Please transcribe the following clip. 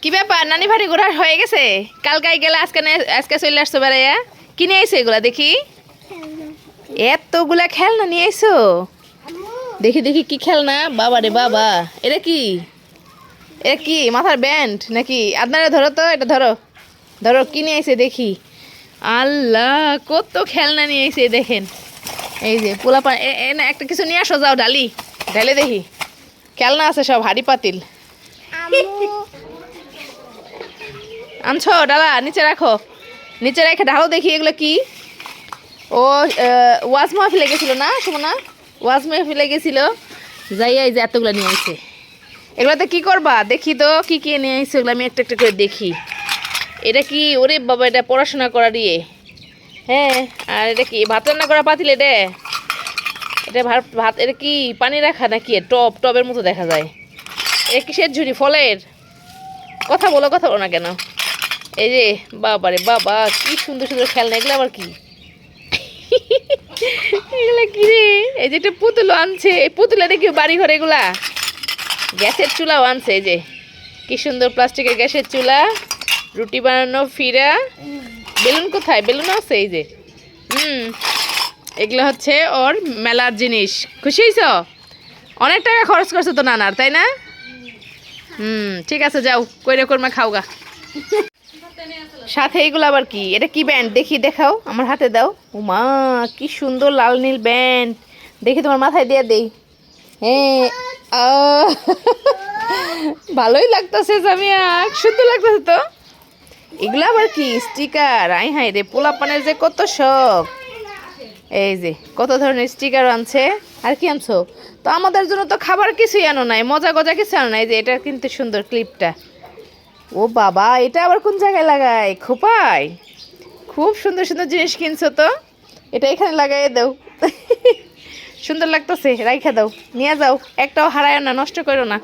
কি ব্যাপার নানি বাড়ি ঘোরা হয়ে গেছে? কালকাই গেলে আজকে চলে আসছো বেড়াইয়া। কিনে আইছো এগুলা দেখি? এতগুলা খেলনা নিয়ে আইছো? দেখি দেখি কি খেলনা? বাবা রে বাবা, এটা কি? এটা কি মাথার ব্যান্ড নাকি? আপনারা ধরো তো, এটা ধরো ধরো, কিনে আইছে দেখি। আল্লাহ, কত খেলনা নিয়ে আইছে দেখেন। এই যে পোলাপান না, একটা কিছু নিয়ে আসো, যাও ডালি ঢেলে দেখি। খেলনা আছে সব, হাড়ি পাতিল আনছো, ডালা নিচে রাখো, নিচে রেখে ঢালো দেখি এগুলো কি। ও ওয়াজ মাহফিলে গেছিল না সুমনা? ওয়াজ মাহফিলে গেছিল, যাই এই যে এতগুলো নিয়ে আইছে। এগুলোতে কি করবা দেখি তো, কি কি নিয়ে আইছে ওগুলো আমি একটা একটা করে দেখি। এটা কি? ওরে বাবা, এটা পড়াশোনা করা দিয়ে। হ্যাঁ, আর এটা কি ভাত রান্না করা পাতিল? এটা এটা ভাত ভাত এটা কি পানি রাখা নাকি? টবের মতো দেখা যায়। এটা কিসের ঝুড়ি? ফলের? কথা বলো, কথা বলো না কেন? এই যে বাবা রে বাবা, কি সুন্দর সুন্দর খেলনা। এগুলো আবার কি? এগুলা কি রে? এই যে একটা পুতুল আনছে, এই পুতুলে দেখি বাড়ি ঘরে এগুলা। গ্যাসের চুলাও আনছে, এই যে কি সুন্দর প্লাস্টিকের গ্যাসের চুলা, রুটি বানানো ফিরা। বেলুন কোথায়? বেলুন আছে এই যে। এগুলো হচ্ছে ওর মেলার জিনিস। খুশি হয়েছ? অনেক টাকা খরচ করছো তো নানার, তাই না? ঠিক আছে, যাও কইরে কর্মা খাওগা। সাথে এগুলো আবার কি? এটা কি ব্যান্ড দেখি? দেখাও, আমার হাতে দাও। উমা, কি সুন্দর লাল নীল ব্যান্ড। দেখি তোমার মাথায় দিয়ে দেই। হ্যাঁ, ভালোই লাগতেছে জামিয়া, সুন্দর লাগতেছে তো। এগুলো আবার কি? স্টিকার। আই হাই রে, পোলাপানের যে কত শখ। এই যে কত ধরনের স্টিকার আনছে। আর কি আনছো? তো আমাদের জন্য তো খাবার কিছুই আনো নাই, মজা গজা কিছু আনো নাই। যে এটা কিন্তু সুন্দর ক্লিপটা। ও বাবা, এটা আবার কোন জায়গায় লাগায়? খোপায়। খুব সুন্দর সুন্দর জিনিস কিনছো তো। এটা এখানে লাগাই দাও। সুন্দর লাগতেছে, রাইখা দাও, নিয়ে যাও। একটাও হারায় না, নষ্ট করো না।